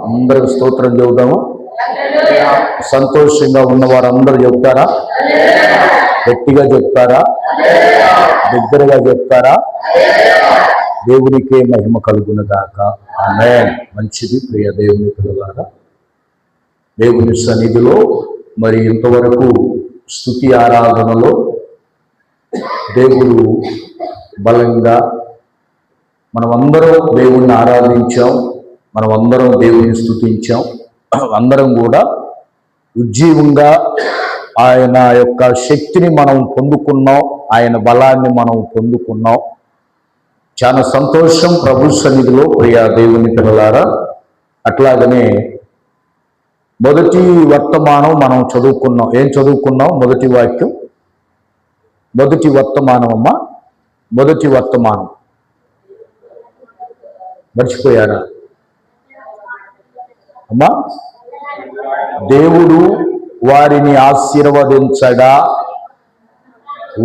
అందరికి స్తోత్రం చెబుదాము. సంతోషంగా ఉన్న వారందరూ చెప్తారా? గట్టిగా చెప్తారా? దగ్గరగా చెప్తారా? దేవునికే మహిమ కలుగును గాక. ఆమేన్. మంచిది ప్రియ దేవుని పిల్లలారా, దేవుని సన్నిధిలో మరి ఇంతవరకు స్తుతి ఆరాధనలో దేవుడు బలంగా మనమందరం దేవుణ్ణి ఆరాధించాం, మనమందరం దేవుని స్తుతించాం. అందరం కూడా ఉజ్జీవంగా ఆయన యొక్క శక్తిని మనం పొందుకున్నాం, ఆయన బలాన్ని మనం పొందుకున్నాం. చాలా సంతోషం ప్రభు సన్నిధిలో ప్రియ దేవుని పిల్లలారా. అట్లాగనే మొదటి వర్తమానం మనం చదువుకున్నాం. ఏం చదువుకున్నాం? మొదటి వాక్యం, మొదటి వర్తమానం అమ్మా. మొదటి వర్తమానం మర్చిపోయారా అమ్మా? దేవుడు వారిని ఆశీర్వదించగా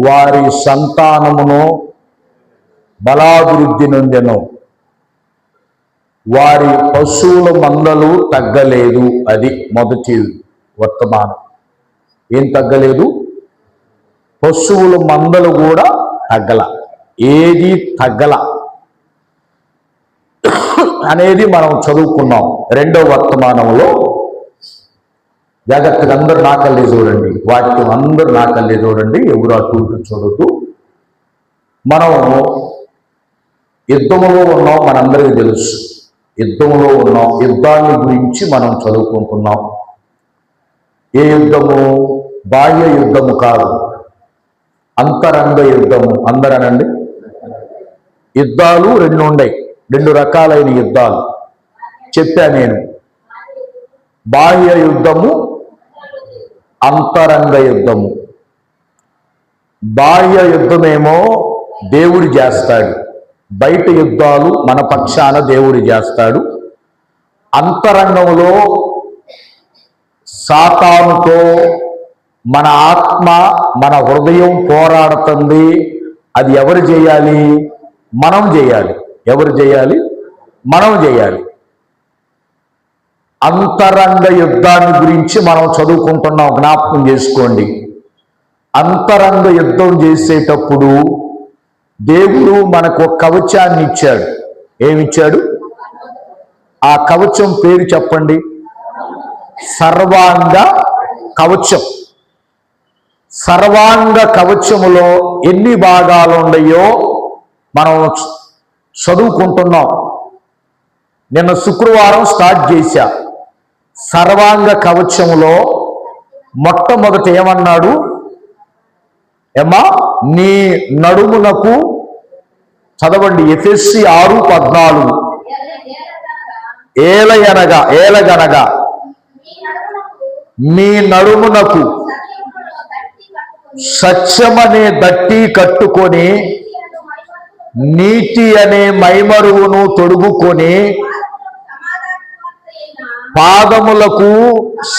వారి సంతానమును బలాభివృద్ధి నొందెను, వారి పశువుల మందలు తగ్గలేదు. అది మొదటి వర్తమానం. ఏం తగ్గలేదు? పశువుల మందలు కూడా తగ్గల, ఏది తగ్గల అనేది మనం చదువుకున్నాం. రెండో వర్తమానంలో జాగ్రత్తగా అందరూ నాకల్లే చూడండి, వాక్యం అందరూ నాకల్లే చూడండి, ఎవరు అటు ఇటు చూడొద్దు. మనం యుద్ధంలో ఉన్నాం, మనందరికీ తెలుసు యుద్ధంలో ఉన్నాం. యుద్ధాన్ని గురించి మనం చదువుకుంటున్నాం. ఏ యుద్ధము? బాహ్య యుద్ధము కాదు, అంతరంగ యుద్ధము. అందరనండి. యుద్ధాలు రెండు ఉన్నాయి, రెండు రకాలైన యుద్ధాలు చెప్పా నేను. బాహ్య యుద్ధము, అంతరంగ యుద్ధము. బాహ్య యుద్ధమేమో దేవుడు చేస్తాడు, బయట యుద్ధాలు మన పక్షాన దేవుడు చేస్తాడు. అంతరంగంలో సాతానుతో మన ఆత్మ, మన హృదయం పోరాడుతుంది. అది ఎవరు చేయాలి? మనం చేయాలి. ఎవరు చేయాలి? మనం చేయాలి. అంతరంగ యుద్ధాన్ని గురించి మనం చదువుకుంటున్నాం, జ్ఞాపకం చేసుకోండి. అంతరంగ యుద్ధం చేసేటప్పుడు దేవుడు మనకు ఒక కవచాన్ని ఇచ్చాడు. ఏమిచ్చాడు? ఆ కవచం పేరు చెప్పండి. సర్వాంగ కవచం. సర్వాంగ కవచములో ఎన్ని భాగాలు ఉన్నాయో మనం చదువుకుంటున్నాం. నిన్న శుక్రవారం స్టార్ట్ చేశా. సర్వాంగ కవచములో మొట్టమొదట ఏమన్నాడు? ఏమా? నీ నడుమునకు, చదవండి ఎఫెసీ 6:14, ఏలగనగా మీ నడుమునకు సత్యమనే దట్టి కట్టుకొని నీతి అనే మైమరువును తొడుగుకొని పాదములకు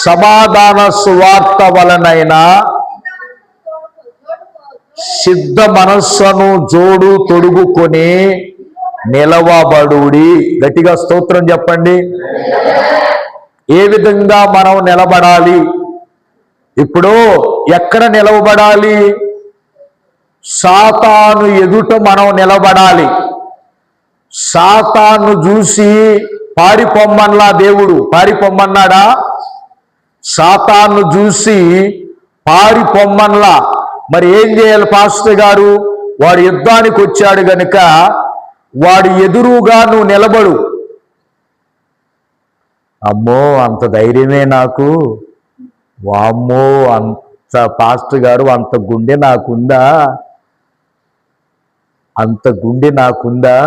సమాధాన సువార్త వలనైన సిద్ధ మనస్సును జోడు తొడుగుకొని నిలవబడుడి. గట్టిగా స్తోత్రం చెప్పండి. ఏ విధంగా మనం నిలబడాలి? ఇప్పుడు ఎక్కడ నిలవబడాలి? సాతాను ఎదుట మనం నిలబడాలి. సాతాను చూసి పారిపోమ్మన్లా దేవుడు పారిపోమ్మన్నాడా? సాతాను చూసి పారిపోమ్మన్లా. మరి ఏం చేయాలి పాస్టర్ గారు? వాడు యుద్ధానికి వచ్చాడు గనుక వాడు ఎదురుగా నువ్వు నిలబడు. అమ్మో అంత ధైర్యమే నాకు, వామ్మో అంత పాస్టర్ గారు అంత గుండె నాకుందా, అంత గుండె నాకుందా?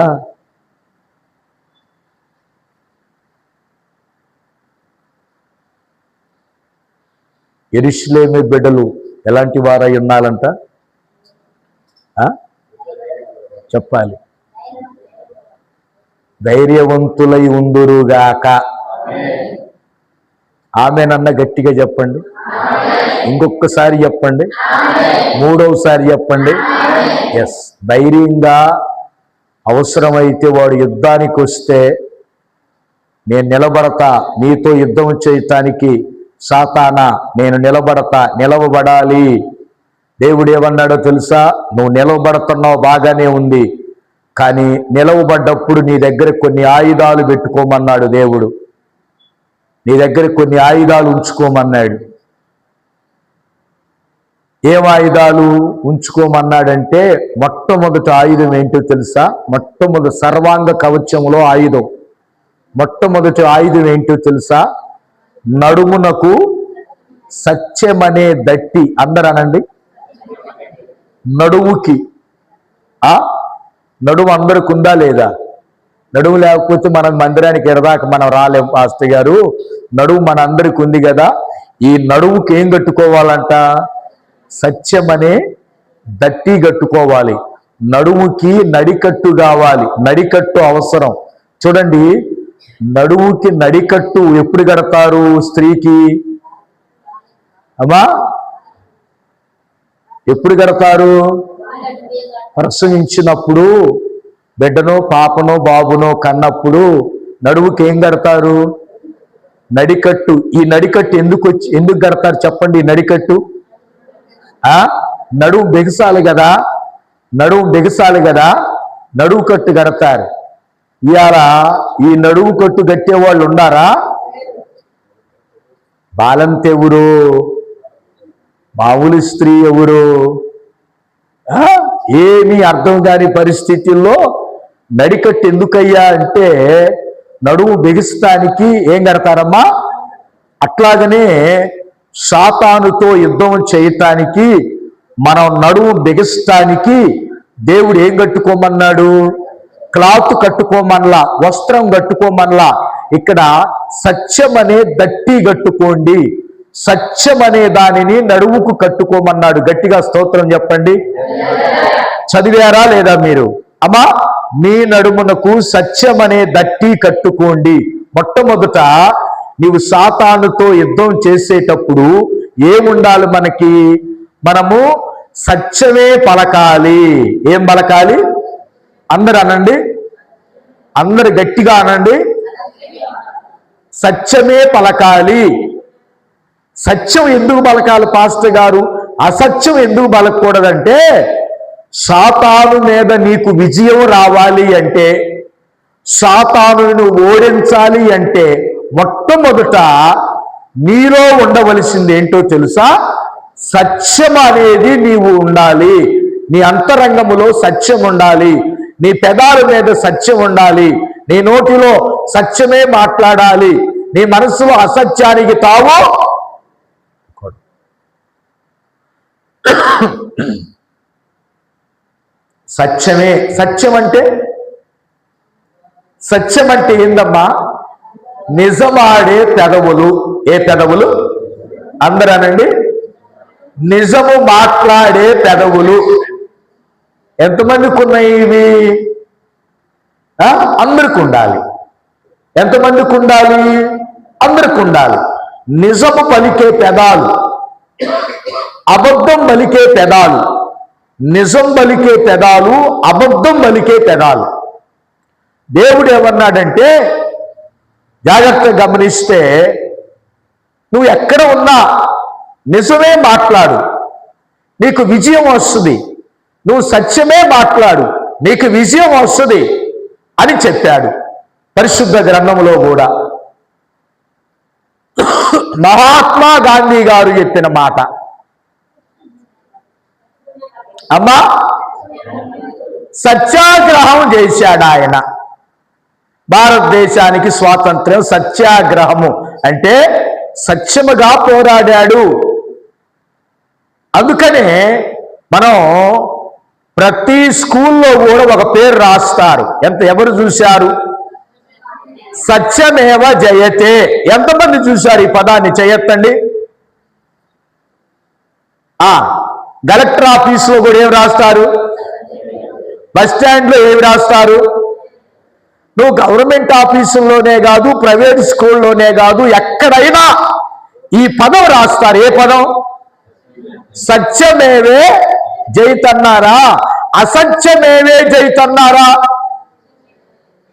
యెరూషలేము బిడ్డలు ఎలాంటి వారై ఉన్నారంట? చెప్పాలి. ధైర్యవంతులై ఉందురుగాక. ఆమెనన్న గట్టిగా చెప్పండి. ఇంకొకసారి చెప్పండి. మూడవసారి చెప్పండి. ఎస్. ధైర్యంగా అవసరమైతే వాడు యుద్ధానికి వస్తే నేను నిలబడతా, నీతో యుద్ధం చేయటానికి సాతానా నేను నిలవబడాలి. దేవుడు ఏమన్నాడో తెలుసా? నువ్వు నిలవబడుతున్నావు, బాగానే ఉంది, కానీ నిలవబడ్డప్పుడు నీ దగ్గర కొన్ని ఆయుధాలు పెట్టుకోమన్నాడు దేవుడు. నీ దగ్గర కొన్ని ఆయుధాలు ఉంచుకోమన్నాడు. ఏం ఆయుధాలు ఉంచుకోమన్నాడంటే, మొట్టమొదటి ఆయుధం ఏంటో తెలుసా? మొట్టమొదటి సర్వాంగ కవచంలో ఆయుధం, మొట్టమొదటి ఆయుధం ఏంటో తెలుసా? నడుమునకు సత్యమనే దట్టి. అందరూ అనండి, నడువుకి. నడుము అందరికి ఉందా లేదా? నడుము లేకపోతే మనం మందిరానికి ఎడదాకా మనం రాలేం పాస్టర్ గారు. నడుము మన అందరికి ఉంది కదా. ఈ నడువుకి ఏం కట్టుకోవాలంట? సత్యమనే దట్టి కట్టుకోవాలి. నడుముకి నడికట్టు కావాలి, నడికట్టు అవసరం. చూడండి, నడువుకి నడికట్టు ఎప్పుడు కడతారు? స్త్రీకి అమ్మా ఎప్పుడు కడతారు? ప్రసవించినప్పుడు, బిడ్డనో పాపనో బాబునో కన్నప్పుడు నడువుకి ఏం కడతారు? నడికట్టు. ఈ నడికట్టు ఎందుకు కడతారు చెప్పండి? ఈ నడికట్టు నడువు బిగసాలి కదా, నడువు కట్టు కడతారు. ఇవాళ ఈ నడువు కట్టు కట్టేవాళ్ళు ఉన్నారా? బాలంత ఎవరు? మామూలు స్త్రీ ఎవరు? ఏమీ అర్థం కాని పరిస్థితుల్లో నడికట్టు ఎందుకయ్యా అంటే, నడుము బిగిస్తానికి ఏం కడతారమ్మా? అట్లాగనే సాతానుతో యుద్ధం చేయటానికి, మనం నడుము బిగిస్తానికి దేవుడు ఏం కట్టుకోమన్నాడు? క్లాత్ కట్టుకోమనలా, వస్త్రం కట్టుకోమనలా. ఇక్కడ సత్యం అనే దట్టి కట్టుకోండి, సత్యం అనే దానిని నడుముకు కట్టుకోమన్నాడు. గట్టిగా స్తోత్రం చెప్పండి. చదివారా లేదా మీరు? అమ్మా, మీ నడుమునకు సత్యం అనే దట్టి కట్టుకోండి. మొట్టమొదట నీవు సాతానుతో యుద్ధం చేసేటప్పుడు ఏముండాలి మనకి? మనము సత్యమే పలకాలి. ఏం పలకాలి? అందరు అనండి, అందరు గట్టిగా అనండి. సత్యమే పలకాలి. సత్యం ఎందుకు పలకాలి పాస్టర్ గారు? అసత్యం ఎందుకు పలకూడదంటే, సాతాను మీద నీకు విజయం రావాలి అంటే, సాతానును ఓడించాలి అంటే, మొట్టమొదట నీలో ఉండవలసింది ఏంటో తెలుసా? సత్యం అనేది నీవు ఉండాలి. నీ అంతరంగములో సత్యం ఉండాలి, నీ పెదాల మీద సత్యం ఉండాలి, నీ నోటిలో సత్యమే మాట్లాడాలి, నీ మనసులో అసత్యానికి తావు. సత్యమే. సత్యం అంటే ఏందమ్మా? నిజమాడే పెదవులు. ఏ పెదవులు? అందరూ అనండి, నిజము మాట్లాడే పెదవులు. ఎంతమందికి ఉన్నాయి ఇవి? అందరికి ఉండాలి. ఎంతమందికి ఉండాలి? అందరికి ఉండాలి. నిజము పలికే పెదాలు, అబద్ధం పలికే పెదాలు, నిజం పలికే పెదాలు, అబద్ధం పలికే పెదాలు. దేవుడు ఏమన్నాడంటే, జాగ్రత్తగా గమనిస్తే, నువ్వు ఎక్కడ ఉన్నా నిజమే మాట్లాడు, నీకు విజయం వస్తుంది. నువ్వు సత్యమే మాట్లాడు, నీకు విజయం వస్తుంది అని చెప్పాడు పరిశుద్ధ గ్రంథంలో కూడా. మహాత్మా గాంధీ గారు చెప్పిన మాట. అమ్మా, సత్యాగ్రహం చేశాడు ఆయన. భారతదేశానికి స్వాతంత్ర్యం సత్యాగ్రహము అంటే సత్యముగా పోరాడాడు. అందుకనే మనం ప్రతి స్కూల్లో కూడా ఒక పేరు రాస్తారు. ఎవరు చూశారు? సత్యమేవ జయతే. ఎంతమంది చూశారు ఈ పదాన్ని? చేయొద్దండి. కలెక్టర్ ఆఫీసులో కూడా ఏమి రాస్తారు? బస్ స్టాండ్లో ఏమి రాస్తారు? నువ్వు గవర్నమెంట్ ఆఫీసుల్లోనే కాదు, ప్రైవేట్ స్కూల్లోనే కాదు, ఎక్కడైనా ఈ పదం రాస్తారు. ఏ పదం? సత్యమేవే జయితన్నారా, అసత్యమేవే జయితన్నారా?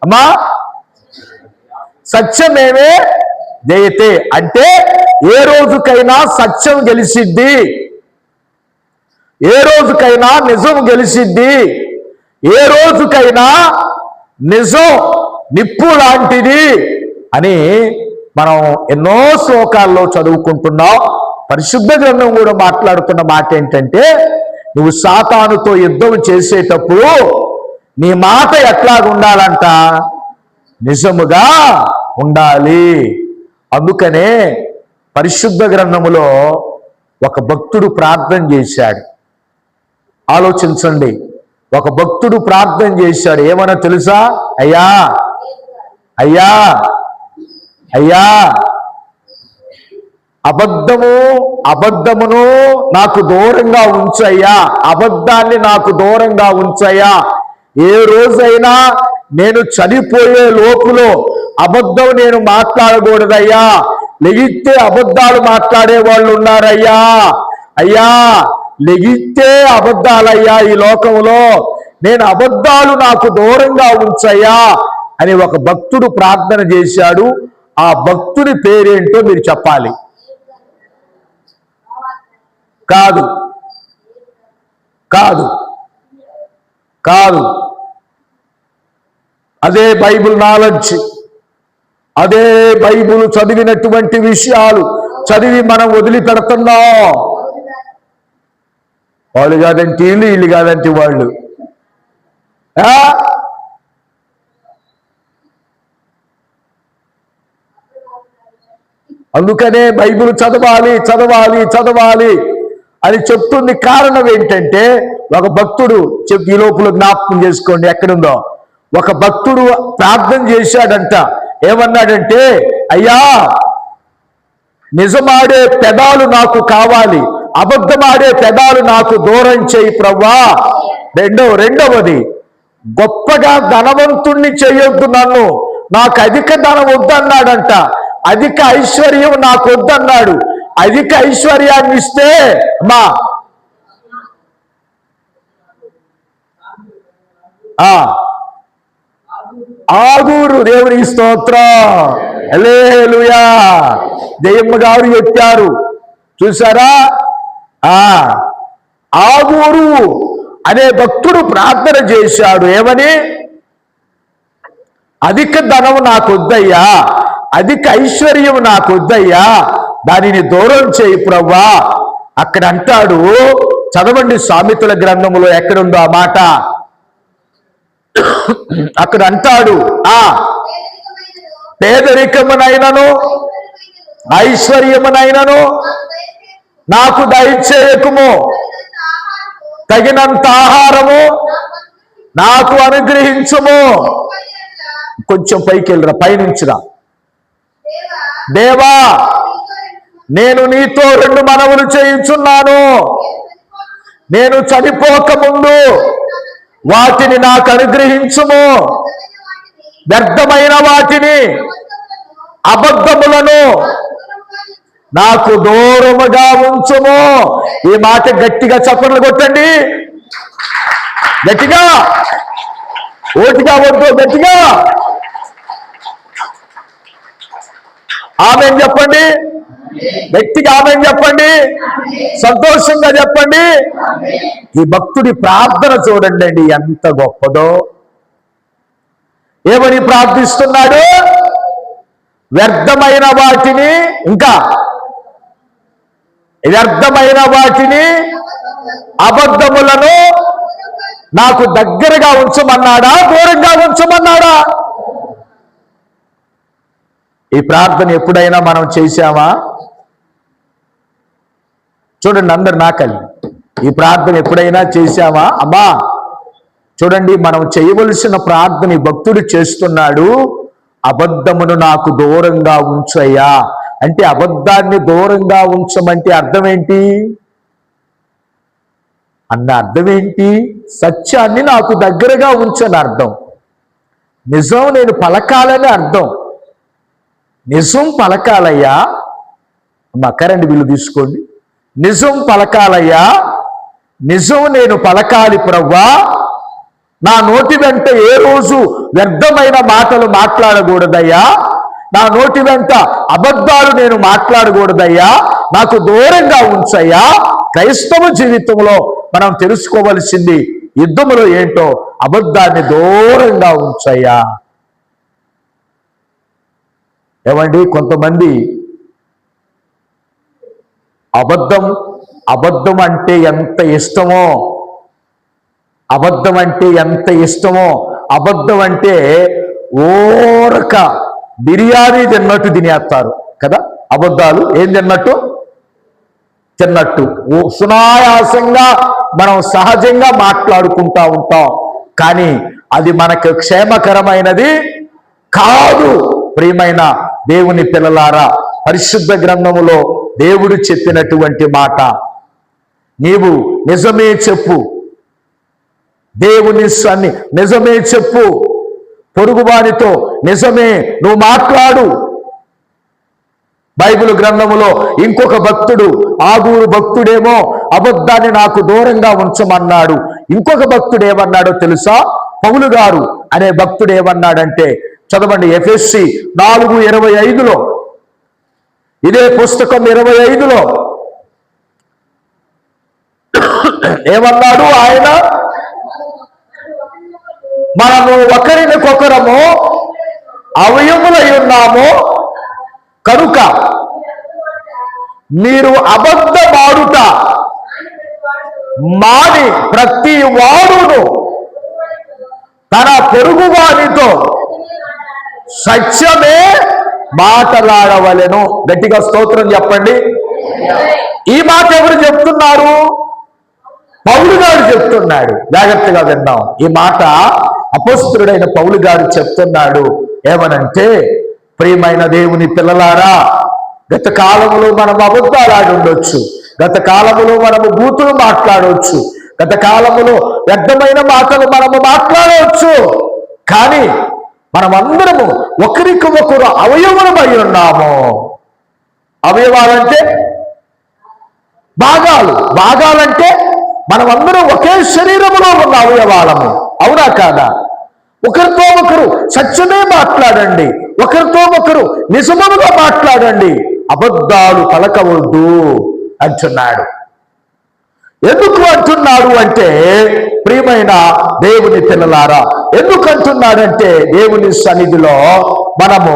అమ్మా, సత్యమేమే జయతే అంటే ఏ రోజుకైనా సత్యం గెలిసిద్ది, ఏ రోజుకైనా నిజం గెలిసిద్ది, ఏ రోజుకైనా నిజం నిప్పు లాంటిది అని మనం ఎన్నో శ్లోకాల్లో చదువుకుంటున్నాం. పరిశుద్ధ గ్రంథం కూడా మాట్లాడుతున్న మాట ఏంటంటే, నువ్వు సాతానుతో యుద్ధం చేసేటప్పుడు నీ మాట ఎట్లాగుండాలంట, నిజముగా ఉండాలి. అందుకనే పరిశుద్ధ గ్రంథములో ఒక భక్తుడు ప్రార్థన చేశాడు. ఆలోచించండి, ఒక భక్తుడు ప్రార్థన చేశాడు. ఏమన్నా తెలుసా? అయ్యా అయ్యా అయ్యా అబద్ధమును నాకు దూరంగా ఉంచయ్యా, అబద్ధాన్ని నాకు దూరంగా ఉంచయ్యా. ఏ రోజైనా నేను చనిపోయే లోపులో అబద్ధం నేను మాట్లాడకూడదయ్యా. లెగిస్తే అబద్ధాలు మాట్లాడే వాళ్ళు ఉన్నారయ్యా. అయ్యా లెగిస్తే అబద్ధాలయ్యా ఈ లోకంలో, నేను అబద్ధాలు నాకు దూరంగా ఉంచయ్యా అని ఒక భక్తుడు ప్రార్థన చేశాడు. ఆ భక్తుడి పేరేంటో మీరు చెప్పాలి. కాదు కాదు కాదు అదే బైబిల్ నాలెడ్జ్, అదే బైబిల్ చదివినటువంటి విషయాలు చదివి మనం వదిలిపెడుతున్నాం. వాళ్ళు కాదంటే వీళ్ళు, వీళ్ళు కాదంటే వాళ్ళు. అందుకనే బైబిల్ చదవాలి చదవాలి చదవాలి అని చెప్తుంది. కారణం ఏంటంటే, ఒక భక్తుడు ఈ లోపల జ్ఞాపకం చేసుకోండి ఎక్కడుందో, ఒక భక్తుడు ప్రార్థన చేశాడంట. ఏమన్నాడంటే, అయ్యా నిజమాడే పెదాలు నాకు కావాలి, అబద్ధమాడే పెదాలు నాకు దూరం చేయి ప్రవ్వా. రెండవది, గొప్పగా ధనవంతుణ్ణి చేయొద్దు నన్ను, నాకు అధిక ధనం వద్దన్నాడంట. అధిక ఐశ్వర్యం నాకు వద్దన్నాడు. అధిక ఐశ్వర్యాన్ని ఇస్తే మా ఆగూరు దేవుని స్తోత్రం, హల్లెలూయా. జయమ్మ గారు చెప్పారు చూసారా. ఆగూరు అనే భక్తుడు ప్రార్థన చేశాడు. ఏమని? అధిక ధనం నాకు వద్దయ్యా, అధిక ఐశ్వర్యం నాకు వద్దయ్యా, దానిని దూరం చేయి ప్రవ్వా. అక్కడ అంటాడు, చదవండి సామెతల గ్రంథములో ఎక్కడుందో ఆ మాట. అక్కడ అంటాడు, పేదరికమునైనను ఐశ్వర్యమునైనను నాకు దయచేయకుము, తగినంత ఆహారము నాకు అనుగ్రహించుము. కొంచెం పైకి వెళ్ళరా, పైనుంచిరా. దేవా నేను నీతో 2 మనవులు చేయించున్నాను, నేను చనిపోక ముందు వాటిని నాకు అనుగ్రహించుము, వ్యర్థమైన వాటిని అబద్ధములను నాకు దూరముగా ఉంచుము. ఈ మాట గట్టిగా చప్పట్లు కొట్టండి, గట్టిగా, ఓటిగా వద్దు, గట్టిగా ఆమేన్ చెప్పండి, గట్టిగా ఆమేన్ చెప్పండి, సంతోషంగా చెప్పండి. ఈ భక్తుడి ప్రార్థన చూడండి ఎంత గొప్పదో. ఏమని ప్రార్థిస్తున్నాడు? వ్యర్థమైన వాటిని, ఇంకా వ్యర్థమైన వాటిని అబద్ధములను నాకు దగ్గరగా ఉంచమన్నాడా, దూరంగా ఉంచమన్నాడా? ఈ ప్రార్థన ఎప్పుడైనా మనం చేశామా? చూడండి అందరు నాకలి, ఈ ప్రార్థన ఎప్పుడైనా చేశామా? అమ్మా చూడండి, మనం చేయవలసిన ప్రార్థన ఈ భక్తుడు చేస్తున్నాడు. అబద్ధమును నాకు దూరంగా ఉంచయ్యా అంటే, అబద్ధాన్ని దూరంగా ఉంచమంటే అర్థం ఏంటి అన్న అర్థం ఏంటి? సత్యాన్ని నాకు దగ్గరగా ఉంచని అర్థం, నిజం నేను పలకాలని అర్థం. నిజం పలకాలయ్యా, అమ్మా కరెంట్ బిల్లు తీసుకోండి. నిజం పలకాలయ్యా, నిజం నేను పలకాలి ప్రవ్వా. నా నోటి వెంట ఏ రోజు వ్యర్థమైన మాటలు మాట్లాడకూడదయ్యా. నా నోటి వెంట అబద్ధాలు నేను మాట్లాడకూడదయ్యా, నాకు దూరంగా ఉంచయ్యా. క్రైస్తవ జీవితంలో మనం తెలుసుకోవలసింది యుద్ధములో ఏంటో, అబద్ధాన్ని దూరంగా ఉంచయ్యా. ఏమండి, కొంతమంది అబద్ధం అంటే ఎంత ఇష్టమో, అబద్ధం అంటే ఎంత ఇష్టమో, అబద్ధం అంటే ఓరక బిర్యానీ తిన్నట్టు తినేస్తారు కదా. అబద్ధాలు ఏం తిన్నట్టు సునాయాసంగా మనం సహజంగా మాట్లాడుకుంటా ఉంటాం, కానీ అది మనకు క్షేమకరమైనది కాదు. ప్రియమైన దేవుని పిల్లలారా, పరిశుద్ధ గ్రంథములో దేవుడు చెప్పినటువంటి మాట, నీవు నిజమే చెప్పు, దేవుని నిజమే చెప్పు, పొరుగువానితో నిజమే నువ్వు మాట్లాడు. బైబిల్ గ్రంథములో ఇంకొక భక్తుడు, ఆగూరు భక్తుడేమో అబద్ధాన్ని నాకు దూరంగా ఉంచమన్నాడు. ఇంకొక భక్తుడు ఏమన్నాడో తెలుసా? పౌలు గారు అనే భక్తుడు ఏమన్నాడంటే, చదవండి, ఎఫెసీ 4:25లో, ఇదే పుస్తకం 25లో ఏమన్నాడు ఆయన? మనము ఒకరినికొకరము అవయములై ఉన్నాము కనుక మీరు అబద్ధమాడుట మాని ప్రతి వాడును తన పొరుగువానితో సత్యమే మాట్లాడవలెను. గట్టిగా స్తోత్రం చెప్పండి. ఈ మాట ఎవరు చెప్తున్నారు? పౌలు గారు చెప్తున్నాడు. జాగ్రత్తగా విన్నాం. ఈ మాట అపోస్తలుడైన పౌలు గారు చెప్తున్నాడు. ఏమనంటే, ప్రియమైన దేవుని పిల్లలారా, గత కాలంలో మనం అబద్ధాలు ఆడి ఉండొచ్చు, గత కాలంలో మనము బూతులు మాట్లాడవచ్చు, గత కాలంలో వ్యర్థమైన మాటలు మనము మాట్లాడవచ్చు, కానీ మనమందరము ఒకరికి ఒకరు అవయవమై ఉన్నాము. అవయవాలంటే భాగాలంటే మనమందరం ఒకే శరీరములో ఉన్న అవయవాలము. అవునా కాదా? ఒకరితో ఒకరు సత్యమే మాట్లాడండి, ఒకరితో ఒకరు నిజముగా మాట్లాడండి, అబద్ధాలు పలకవద్దు అంటున్నాడు. ఎందుకు అంటున్నాడు అంటే, ప్రియమైన దేవుని పిల్లలారా, ఎందుకు అంటున్నాడంటే, దేవుని సన్నిధిలో మనము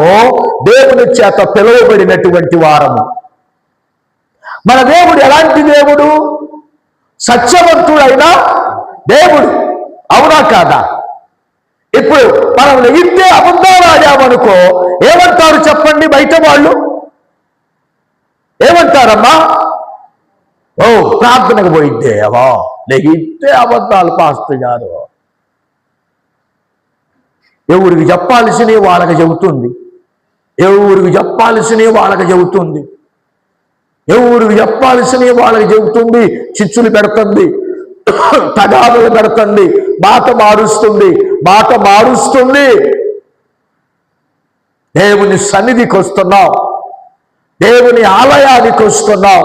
దేవుని చేత పిలువబడినటువంటి వారము. మన దేవుడు ఎలాంటి దేవుడు? సత్యవంతుడైన దేవుడు. అవునా కాదా? ఇప్పుడు మనం లెగితే అబద్ధాలు ఆడామనుకో, ఏమంటారు చెప్పండి? బయట వాళ్ళు ఏమంటారమ్మా? ఓ, ప్రార్థనకు పోయిద్దే అవా, లెగితే అబద్ధాలు పాస్టర్ గారు. ఎవరికి చెప్పాల్సినవి వాళ్ళకి చెబుతుంది, ఎవరికి చెప్పాల్సినవి వాళ్ళకి చెబుతుంది, ఎవరికి చెప్పాల్సినవి వాళ్ళకి చెబుతుంది. చిచ్చులు పెడుతుంది, తగాదులు పెడుతుంది, మాట మారుస్తుంది. దేవుని సన్నిధికి వస్తున్నాం, దేవుని ఆలయానికి వస్తున్నాం,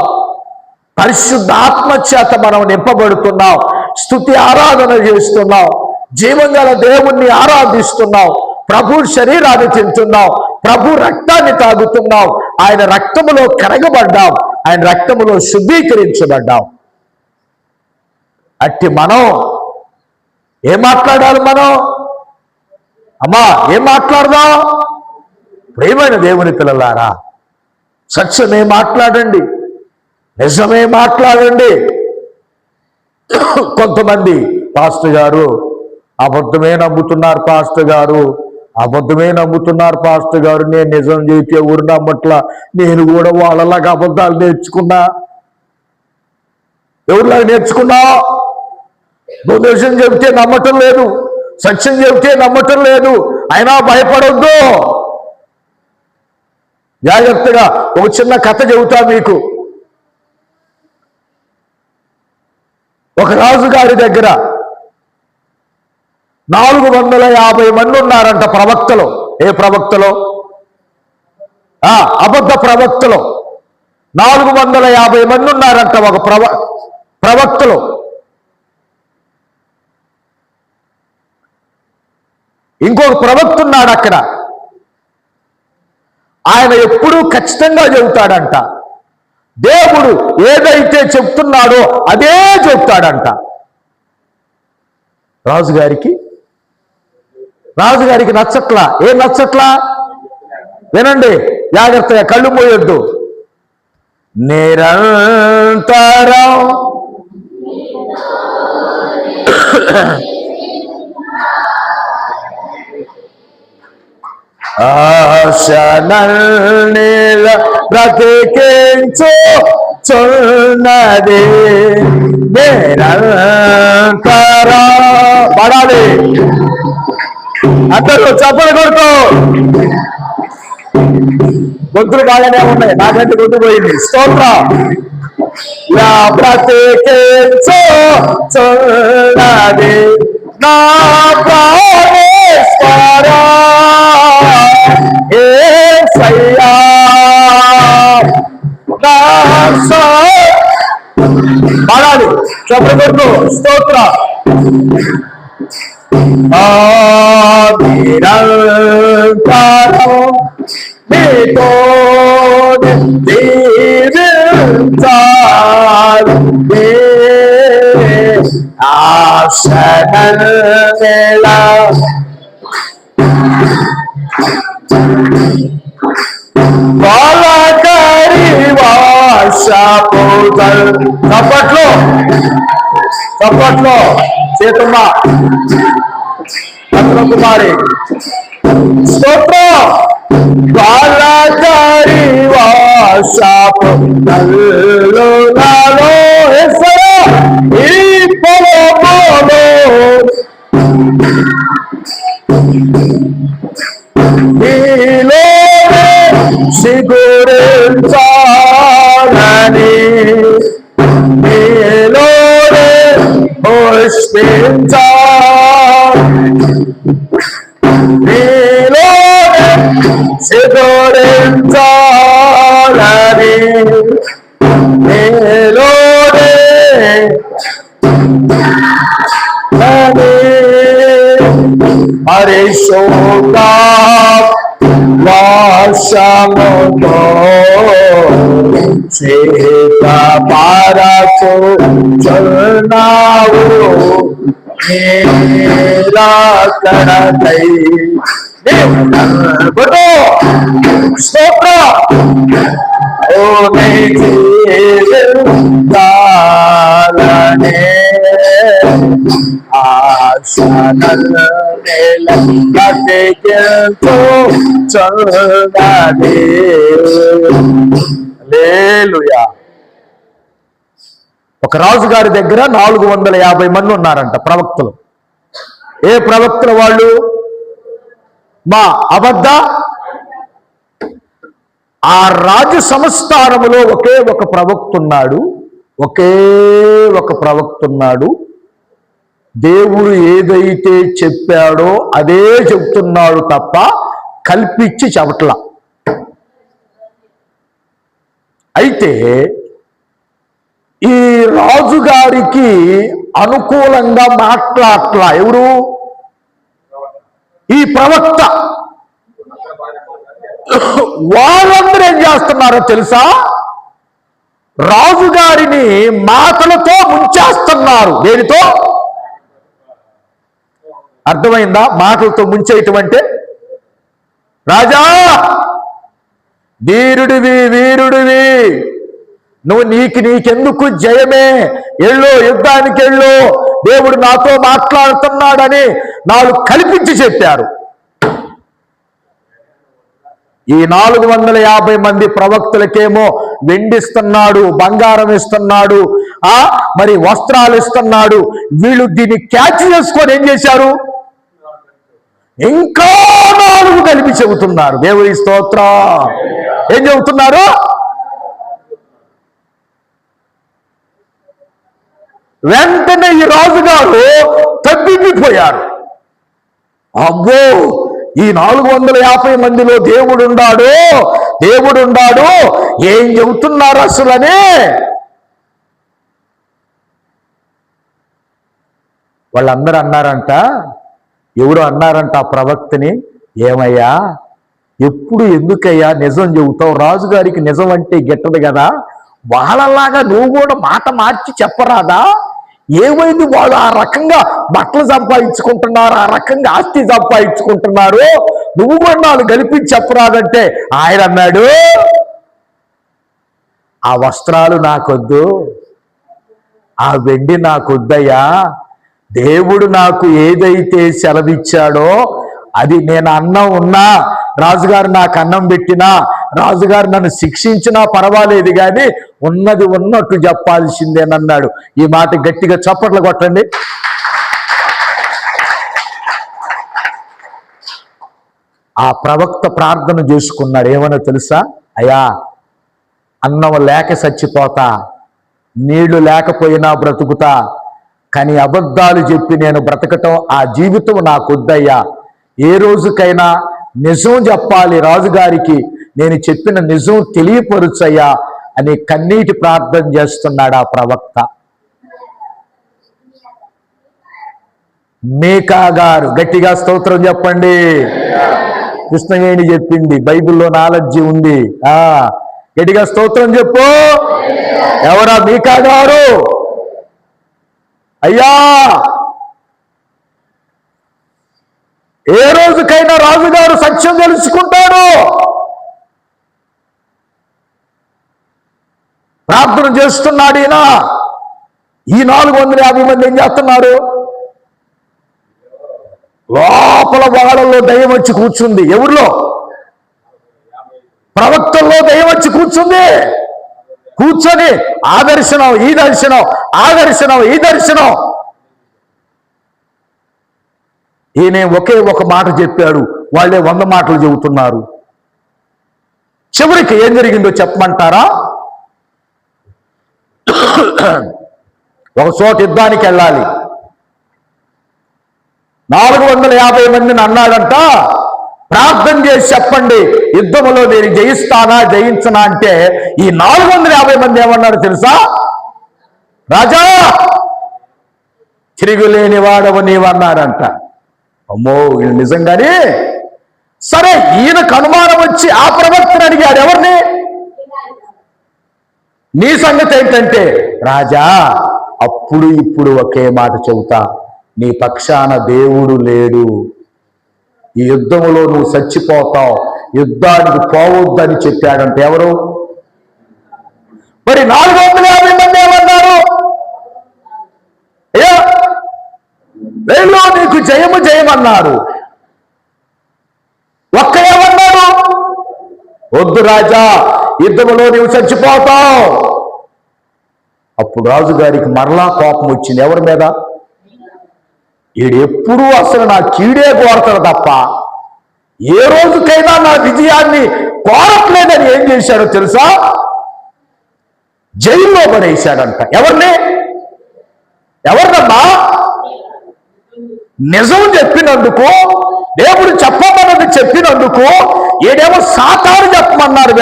పరిశుద్ధ ఆత్మ చేత మనం నింపబడుతున్నాం, స్తుతి ఆరాధన చేస్తున్నాం, జీవంగల దేవుణ్ణి ఆరాధిస్తున్నాం, ప్రభు శరీరాన్ని తింటున్నాం, ప్రభు రక్తాన్ని తాగుతున్నాం, ఆయన రక్తములో కరగబడ్డాం, ఆయన రక్తములో శుద్ధీకరించబడ్డాం. అట్టి మనం ఏం మాట్లాడాలి? మనం అమ్మా ఏం మాట్లాడదాం? ప్రియమైన దేవుని పిల్లలారా, సత్యమే మాట్లాడండి, నిజమే మాట్లాడండి. కొంతమంది పాస్టర్ గారు అబద్ధమే నమ్ముతున్నారు, పాస్టర్ గారు అబద్ధమే నమ్ముతున్నారు, పాస్టర్ గారు నేను నిజం చేస్తే ఊరు నమ్మట్లా, నేను కూడా వాళ్ళలాగా అబద్ధాలు నేర్చుకున్నా. ఎవరిలాగా నేర్చుకున్నా? నువ్వు నిజం చెబితే నమ్మటం లేదు, సత్యం చెబితే నమ్మటం లేదు, అయినా భయపడొద్దు. జాగ్రత్తగా ఒక చిన్న కథ చెబుతా మీకు. ఒక రాజుగారి దగ్గర 450 మంది ఉన్నారంట ప్రవక్తలు. ఏ ప్రవక్తలు? అబద్ధ ప్రవక్తలు. 450 మంది ఉన్నారంట ఒక ప్రవక్తలు. ఇంకొక ప్రవక్త ఉన్నాడు అక్కడ. ఆయన ఎప్పుడూ ఖచ్చితంగా చెబుతాడంట. దేవుడు ఏదైతే చెప్తున్నాడో అదే చెప్తాడంట. రాజుగారికి నచ్చట్లా. ఏం నచ్చట్లా? వినండి జాగ్రత్తగా, కళ్ళు మూయొద్దు. నిరంతరం ఆశనీల బ్రతికించు చున్నది నిరంతరం. పడాలి అందరూ చప్పలు కొడుతూ. గొంతులు బాగానే ఉన్నాయి, నాకంటే గొంతు పోయింది. స్తోత్రం. బ్రతికించు చున్నది నా ప్రాణేశ్వరా యేసయ్యా నా పాడాలి చప్పలు కొడుతూ. స్తోత్రం. నిరంతరం నీతో జీవించాలి ఆశనల బాలకరి వాషపోతల్. చప్పట్లో చేతుమ్మ కుమారి. స్తోత్రం. బాలకరి వాషపోతల్లో ఈ పొలములో నీలోనే సిగురించాలని నీలోనే నీలోనే సిగురించాలని నీలోనే పరిశోధ వాసముతో చేత పారకు చున్నావు నీరాకడై. స్తోత్రం. ఓ నీ జీవితాలనే ఆశనల బ్రతికించు చున్నది. హల్లెలూయా. ఒక రాజుగారి దగ్గర 450 మంది ఉన్నారంట ప్రవక్తలు. ఏ ప్రవక్తలు వాళ్ళు? మా అబద్ధ. ఆ రాజు సంస్థానములో ఒకే ఒక ప్రవక్త ఉన్నాడు. దేవుడు ఏదైతే చెప్పాడో అదే చెప్తున్నాడు తప్ప కల్పించి చెప్పట్లా. అయితే ఈ రాజుగారికి అనుకూలంగా మాట్లాడట్లా ఎవరు? ఈ ప్రవక్త. వాళ్ళందరూ ఏం చేస్తున్నారో తెలుసా? రాజుగారిని మాటలతో ముంచేస్తున్నారు. దేనితో? అర్థమైందా? మాటలతో ముంచేయటం అంటే, రాజా వీరుడివి నువ్వు నీకెందుకు జయమే, ఎల్లో యుద్ధానికి వెళ్ళు, దేవుడు నాతో మాట్లాడుతున్నాడని 4 కల్పించి చెప్పారు. ఈ 450 మంది ప్రవక్తలకేమో వెండిస్తున్నాడు, బంగారం ఇస్తున్నాడు, మరి వస్త్రాలు ఇస్తున్నాడు. వీళ్ళు దీన్ని క్యాచ్ చేసుకొని ఏం చేశారు? ఇంకా 4 కలిపి చెబుతున్నారు. దేవుడి స్తోత్రం. ఏం చెబుతున్నారు? వెంటనే ఈ రాజుగారు తబ్బిబ్బిపోయారు. అబ్బో, ఈ 450 మందిలో దేవుడున్నాడు ఏం చెబుతున్నారు అసలని వాళ్ళందరూ అన్నారంట. ఎవరు అన్నారంట ఆ ప్రవక్తని, ఏమయ్యా ఎప్పుడు ఎందుకయ్యా నిజం చెబుతావు? రాజుగారికి నిజం అంటే గిట్టదు కదా, వాళ్ళలాగా నువ్వు కూడా మాట మార్చి చెప్పరాదా? ఏమైంది? వాళ్ళు ఆ రకంగా బట్టలు సంపాదించుకుంటున్నారు, ఆ రకంగా ఆస్తి సంపాదించుకుంటున్నారు, నువ్వు కూడా వాళ్ళు గెలిపించి చెప్పరాదంటే ఆయన అన్నాడు, ఆ వస్త్రాలు నాకొద్దు, ఆ వెండి నాకొద్దయ్యా, దేవుడు నాకు ఏదైతే సెలవిచ్చాడో అది నేను అన్నం ఉన్నా, రాజుగారు నాకు అన్నం పెట్టినా, రాజుగారు నన్ను శిక్షించినా పర్వాలేదు కానీ ఉన్నది ఉన్నట్టు చెప్పాల్సిందేనన్నాడు. ఈ మాట గట్టిగా చప్పట్లు కొట్టండి. ఆ ప్రవక్త ప్రార్థన చేసుకున్నాడు. ఏమన్నా తెలుసా? అయ్యా, అన్నం లేక చచ్చిపోతా, నీళ్లు లేకపోయినా బ్రతుకుతా, కానీ అబద్ధాలు చెప్పి నేను బ్రతకటం, ఆ జీవితం నాకొద్దయ్యా, ఏ రోజుకైనా నిజం చెప్పాలి రాజుగారికి, నేను చెప్పిన నిజం తెలియపరుచయ్యా అని కన్నీటి ప్రార్థన చేస్తున్నాడు ఆ ప్రవక్త. మీకా గారు గట్టిగా స్తోత్రం చెప్పండి. కృష్ణవేణి చెప్పింది, బైబిల్లో నాలెడ్జి ఉంది. గట్టిగా స్తోత్రం చెప్పు. ఎవరా మీకా గారు? అయ్యా, ఏ రోజుకైనా రాజుగారు సత్యం తెలుసుకుంటాడు. ప్రార్థన చేస్తున్నాడు ఈయన. ఈ 450 మంది ఏం చేస్తున్నారు? లోపల వాళ్ళలో దయ్యం వచ్చి కూర్చుంది. ఎవరిలో? ప్రవక్తల్లో దయ్యం వచ్చి కూర్చుంది. కూర్చొని ఆ దర్శనం, ఈ దర్శనం, ఆ దర్శనం, ఈ దర్శనం. ఈయన ఒకే ఒక మాట చెప్పాడు, వాళ్ళే 100 మాటలు చెబుతున్నారు. చివరికి ఏం జరిగిందో చెప్పమంటారా? ఒక చోట యుద్ధానికి వెళ్ళాలి, 450 మందిని అన్నాడంట, ప్రార్థన చేసి చెప్పండి యుద్ధములో నేను జయిస్తానా జయించనా అంటే ఈ 450 మంది ఏమన్నాడు తెలుసా? రాజా, తిరుగులేని వాడవు నీవన్నాడంట. అమ్మో, వీళ్ళు నిజంగానే. సరే, ఈయనకు అనుమానం వచ్చి ఆ ప్రవక్తను అడిగాడు. ఎవరిని? నీ సంగతి ఏంటంటే, రాజా, అప్పుడు ఇప్పుడు ఒకే మాట చెబుతా, నీ పక్షాన దేవుడు లేడు, ఈ యుద్ధములో నువ్వు చచ్చిపోతావు, యుద్ధానికి పోవద్దని చెప్పాడంటే. ఎవరు? మరి 450 మంది ఏమన్నారు? అయ్యా, వీళ్ళు నీకు జయము జయమన్నారు. ఒక్క ఏమన్నారు? వద్దు రాజా, యుద్ధములో నీవు చచ్చిపోతావు. అప్పుడు రాజుగారికి మరలా కోపం వచ్చింది. ఎవరి మీద? ఈడు ఎప్పుడూ అసలు నా కీడే కోరతాడు తప్ప ఏ రోజుకైనా నా విజయాన్ని కోరట్లేదని ఏం చేశాడో తెలుసా? జైల్లో పడేశాడంట. ఎవరినమ్మా? నిజం చెప్పినందుకు, దేవుడు చెప్పమన్నది చెప్పినందుకు ఏడేమో సాతాను చెప్పమన్నారు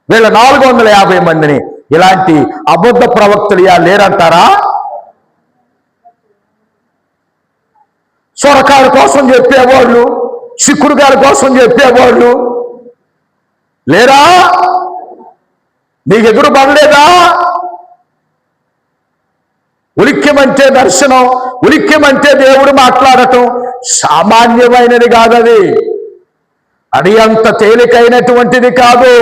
వీళ్ళ 450 మందిని. ఇలాంటి అబద్ధ ప్రవక్తలు లేరంటారా? సొరకాయల కోసం చెప్పేవాళ్ళు, చిక్కుడుకాయల కోసం చెప్పేవాళ్ళు లేరా? నీకు ఎదురు పడలేదా? ఉలిక్యమంటే దర్శనం, ఉలిక్యమంటే దేవుడు మాట్లాడటం సామాన్యమైనది కాదది. అది అంత తేలికైనటువంటిది కాదు.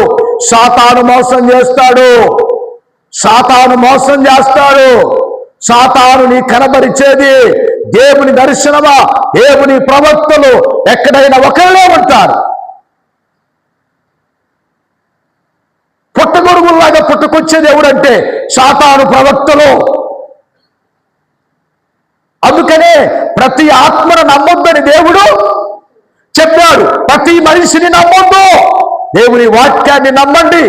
సాతాను మోసం చేస్తాడు, సాతాను మోసం చేస్తాడు. సాతాను నీ కనబరిచేది దేవుని దర్శనమా, దేవుని ప్రవక్తలు ఎక్కడైనా ఒకళ్ళే ఉంటారు. పుట్టగొడుగుల్లాగా పుట్టుకొచ్చేది ఎవడంటే సాతాను ప్రవక్తలు. అందుకనే ప్రతి ఆత్మను నమ్మొద్దని దేవుడు చెప్పాడు. ప్రతి మనిషిని నమ్మొద్దు, దేవుని వాక్యాన్ని నమ్మండి.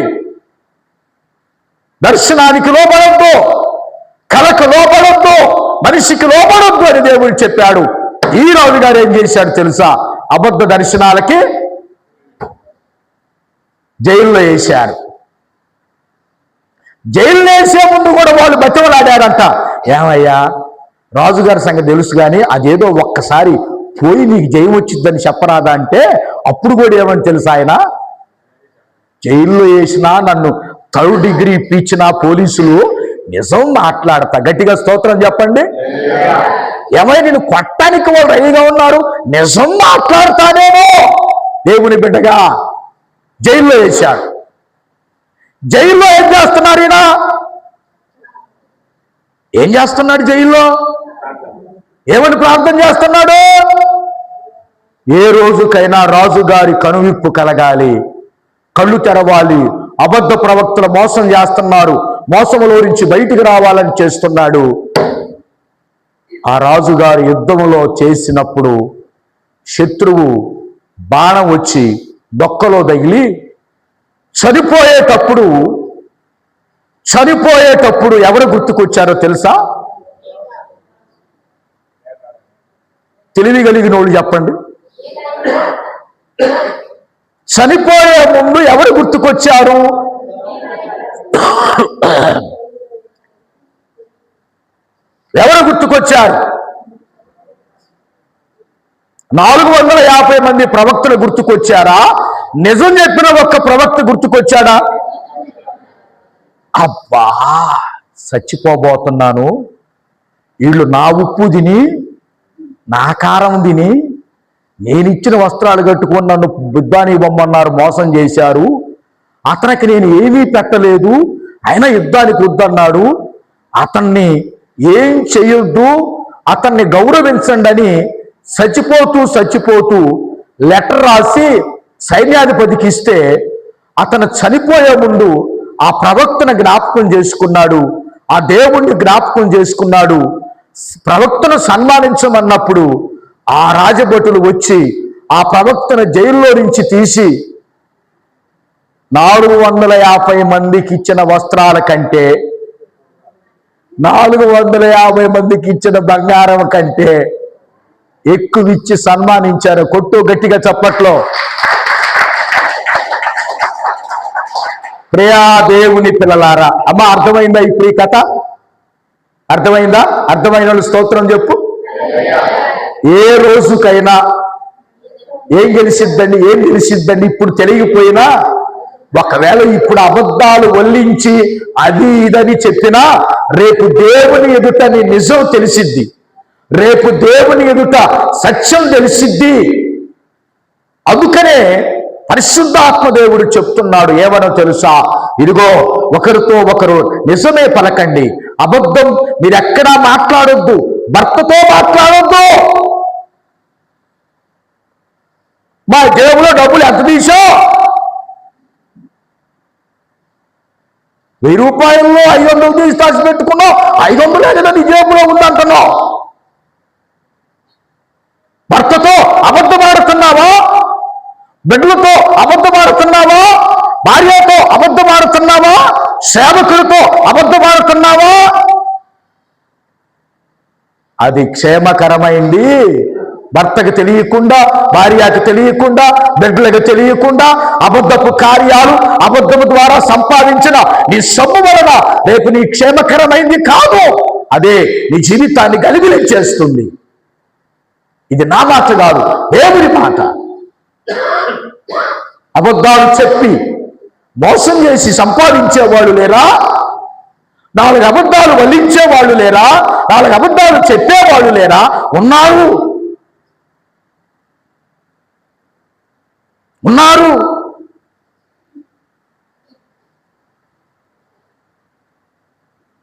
దర్శనానికి లోపడొద్దు, కళకు లోపడొద్దు, మనిషికి లోపడొద్దు అని దేవుడు చెప్పాడు. ఈ రాజు గారు ఏం చేశాడు తెలుసా? అబద్ధ దర్శనాలకి జైల్లో వేశారు. జైల్లో వేసే ముందు కూడా వాళ్ళు బతిమలాడారంట. ఏమయ్యా, రాజుగారి సంగతి తెలుసు కానీ అదేదో ఒక్కసారి పోయి నీకు జయం వచ్చిద్దని చెప్పరాదా అంటే అప్పుడు కూడా ఏమని తెలుసా ఆయన, జైల్లో వేసినా నన్ను 3rd డిగ్రీ ఇప్పించిన పోలీసులు నిజం మాట్లాడతా. గట్టిగా స్తోత్రం చెప్పండి. ఏమైనా నేను కొట్టడానికి వాళ్ళు రెడీగా ఉన్నారు, నిజం మాట్లాడతానేమో. దేవుని బిడ్డగా జైల్లో వేశాడు. జైల్లో ఏం చేస్తున్నారు ఈయన? ఏం చేస్తున్నాడు జైల్లో? ఏమని ప్రార్థన చేస్తున్నాడు? ఏ రోజుకైనా రాజుగారి కనువిప్పు కలగాలి, కళ్ళు తెరవాలి, అబద్ధ ప్రవక్తలు మోసం చేస్తున్నారు, మోసములో నుంచి బయటికి రావాలని చేస్తున్నాడు. ఆ రాజుగారి యుద్ధములో చేసినప్పుడు శత్రువు బాణం వచ్చి డొక్కలో తగిలి చనిపోయేటప్పుడు ఎవరు గుర్తుకొచ్చారో తెలుసా? తెలివి కలిగిన వాళ్ళు చెప్పండి. చనిపోయే ముందు ఎవరు గుర్తుకొచ్చారు? ఎవరు గుర్తుకొచ్చారు? 450 మంది ప్రవక్తలు గుర్తుకొచ్చారా? నిజం చెప్పిన ఒక్క ప్రవక్త గుర్తుకొచ్చాడా? అబ్బా, చచ్చిపోబోతున్నాను, వీళ్ళు నా ఉప్పు తిని నా కారం తిని నేనిచ్చిన వస్త్రాలు కట్టుకొని నన్ను యుద్ధానికి బొమ్మన్నారు, మోసం చేశారు, అతనికి నేను ఏమీ పెట్టలేదు, అయినా యుద్ధానికి వద్దన్నాడు, అతన్ని ఏం చేయొద్దు, అతన్ని గౌరవించండి అని చచ్చిపోతూ లెటర్ రాసి సైన్యాధిపతికి ఇస్తే అతను చనిపోయే ముందు ఆ ప్రవక్తను జ్ఞాపకం చేసుకున్నాడు, ఆ దేవుణ్ణి జ్ఞాపకం చేసుకున్నాడు. ప్రవక్తను సన్మానించమన్నప్పుడు ఆ రాజభటులు వచ్చి ఆ ప్రవక్తను జైల్లో నుంచి తీసి 450 మందికి ఇచ్చిన వస్త్రాల కంటే, 450 మందికి ఇచ్చిన బంగారం కంటే ఎక్కువ ఇచ్చి సన్మానించారు. కొట్టు గట్టిగా చప్పట్లో. ప్రియా దేవుని పిల్లలారా, అమ్మ అర్థమైందా ఇప్పుడు ఈ కథ? అర్థమైందా? అర్థమైన వాళ్ళు స్తోత్రం చెప్పు. ఏ రోజుకైనా ఏం తెలిసిద్దండి ఇప్పుడు తెలియకపోయినా, ఒకవేళ ఇప్పుడు అబద్ధాలు వల్లించి అది ఇదని చెప్పినా రేపు దేవుని ఎదుట నీ నిజం తెలిసిద్ది, రేపు దేవుని ఎదుట సత్యం తెలిసిద్ది. అందుకనే పరిశుద్ధాత్మ దేవుడు చెప్తున్నాడు, ఏమనో తెలుసా? ఇదిగో, ఒకరితో ఒకరు నిజమే పలకండి, అబద్ధం మీరు ఎక్కడా మాట్లాడొద్దు, భర్తతో మాట్లాడొద్దు. మా జేబులో డబ్బులు ఎంత తీసావు? 1000 రూపాయల్లో 500 తీసి దాచి పెట్టుకున్నావు, 500 కదా నీ జేబులో ఉందంటున్నావు. భర్తతో అబద్ధమాడుతున్నావా? బిడ్డలతో అబద్ధమాడుతున్నావా? భార్యతో అబద్ధమాడుతున్నావా? సేవకులతో అబద్ధమాడుతున్నావా? అది క్షేమకరమైంది భర్తకు తెలియకుండా, భార్యకు తెలియకుండా, బిడ్డలకు తెలియకుండా అబద్ధపు కార్యాలు, అబద్ధము ద్వారా సంపాదించిన నీ సొమ్ము వలన రేపు నీ క్షేమకరమైంది కాదు, అదే నీ జీవితాన్ని గలిబిలించేస్తుంది. ఇది నా మాట కాదు, దేవుని మాట. అబద్ధాలు చెప్పి మోసం చేసి సంపాదించేవాళ్ళు లేరా? 4 అబద్ధాలు వల్లించేవాళ్ళు లేరా? 4 అబద్ధాలు చెప్పేవాళ్ళు లేరా? ఉన్నారు.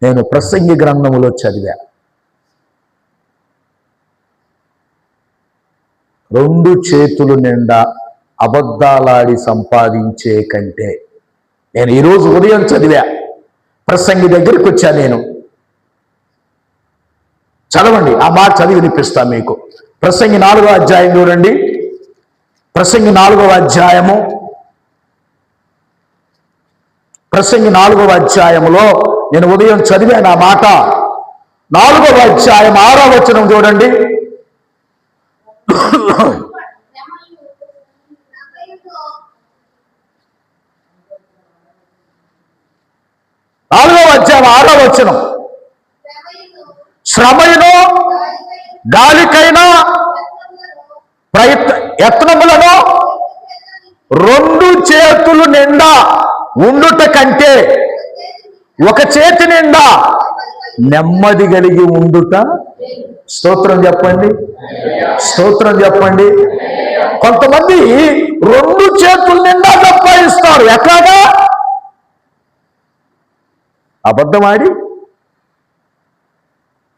నేను ప్రసంగి గ్రంథములో చదివా, 2 చేతులు నిండా అబద్ధాలాడి సంపాదించే కంటే, నేను ఈరోజు ఉదయం చదివా, ప్రసంగి దగ్గరికి వచ్చా నేను. చదవండి, ఆ మాట చదివి వినిపిస్తా మీకు. ప్రసంగి 4వ అధ్యాయం చూడండి. ప్రసంగి 4వ అధ్యాయము, ప్రసంగి 4వ అధ్యాయములో నేను ఉదయం చదివాను ఆ మాట. 4వ అధ్యాయం 6వ వచనం చూడండి. 4వ అధ్యాయం 6వ వచనం. శ్రమయును గాలికైనా యత్నములను 2 చేతులు నిండా ఉండుట కంటే 1 చేతి నిండా నెమ్మది కలిగి ఉండుట. స్తోత్రం చెప్పండి, స్తోత్రం చెప్పండి. కొంతమంది 2 చేతుల నిండా సంపాదిస్తారు. ఎట్లాగా? అబద్ధమాడి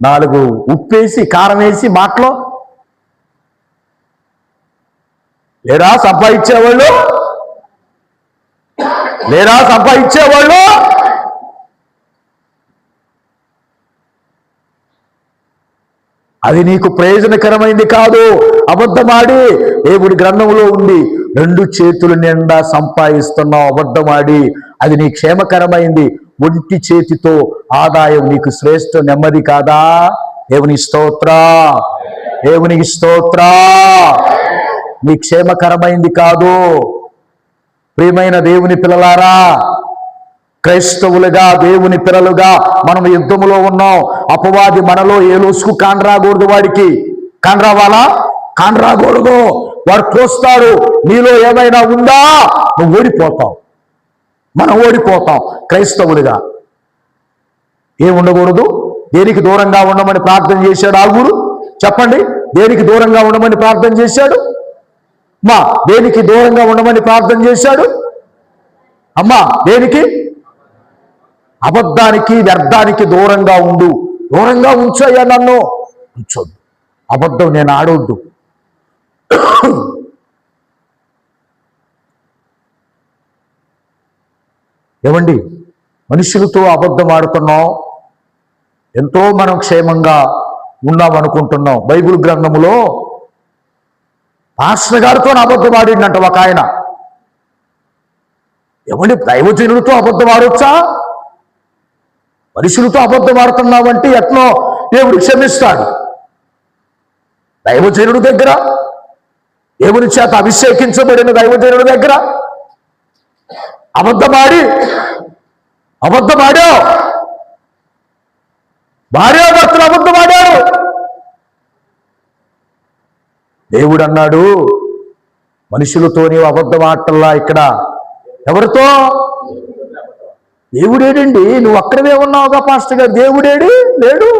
4 ఉప్పేసి కారం వేసి మాటలో లేరా సంపాదించేవాళ్ళు, లేరా సంపాదించేవాళ్ళు. అది నీకు ప్రయోజనకరమైంది కాదు. అబద్ధమాడి దేవుడి గ్రంథంలో ఉంది 2 చేతుల నిండా సంపాదిస్తున్నావు అబద్ధమాడి, అది నీ క్షేమకరమైంది. ఒంటి చేతితో ఆదాయం నీకు శ్రేష్ఠ నెమ్మది కాదా? దేవుని స్తోత్ర, దేవునికి స్తోత్ర. నీ క్షేమకరమైంది కాదు. ప్రియమైన దేవుని పిల్లలారా, క్రైస్తవులుగా దేవుని పిల్లలుగా మనం యుద్ధములో ఉన్నాం. అపవాది మనలో ఏ లోసుకు కానరాకూడదు. వాడికి కానరావాలా? కానరాకూడదు. వాడు చూస్తాడు. నీలో ఏమైనా ఉందా? నువ్వు ఓడిపోతావు, మనం ఓడిపోతాం. క్రైస్తవులుగా ఏం ఉండకూడదు? దేనికి దూరంగా ఉండమని ప్రార్థన చేశాడు ఆ గురు? చెప్పండి, దేనికి దూరంగా ఉండమని ప్రార్థన చేశాడు? అమ్మా, దేనికి దూరంగా ఉండమని ప్రార్థన చేశాడు? అమ్మా, దేనికి? అబద్ధానికి, వ్యర్థానికి దూరంగా ఉండు. దూరంగా ఉంచయ్యా, నన్ను ఉంచొద్దు. అబద్ధం నేను ఆడొద్దు. ఏమండి, మనుషులతో అబద్ధం ఆడుతున్నాం. ఎంతో మనం క్షేమంగా ఉన్నాం అనుకుంటున్నాం. బైబిల్ గ్రంథములో పాస్టర్ గారితో అబద్ధం ఆడిందంట ఒక ఆయన. ఏమండి, దైవజనులతో అబద్ధం ఆడొచ్చా? మనుషులతో అబద్ధం ఆడుతున్నావంటే ఎట్నో దేవుడు క్షమిస్తాడు. దైవజనుడి దగ్గర, దేవుని చేత అభిషేకించబడిన దైవజనుడి దగ్గర అబద్ధమాడావు. భార్యాభర్తలు అబద్ధమాడారు. దేవుడు అన్నాడు, మనుషులతో నీవు అబద్ధం ఆటల్లా. ఇక్కడ ఎవరితో? దేవుడేడండి. నువ్వు అక్కడనే ఉన్నావుగా పాస్టర్ గారు. దేవుడేడి? లేడు.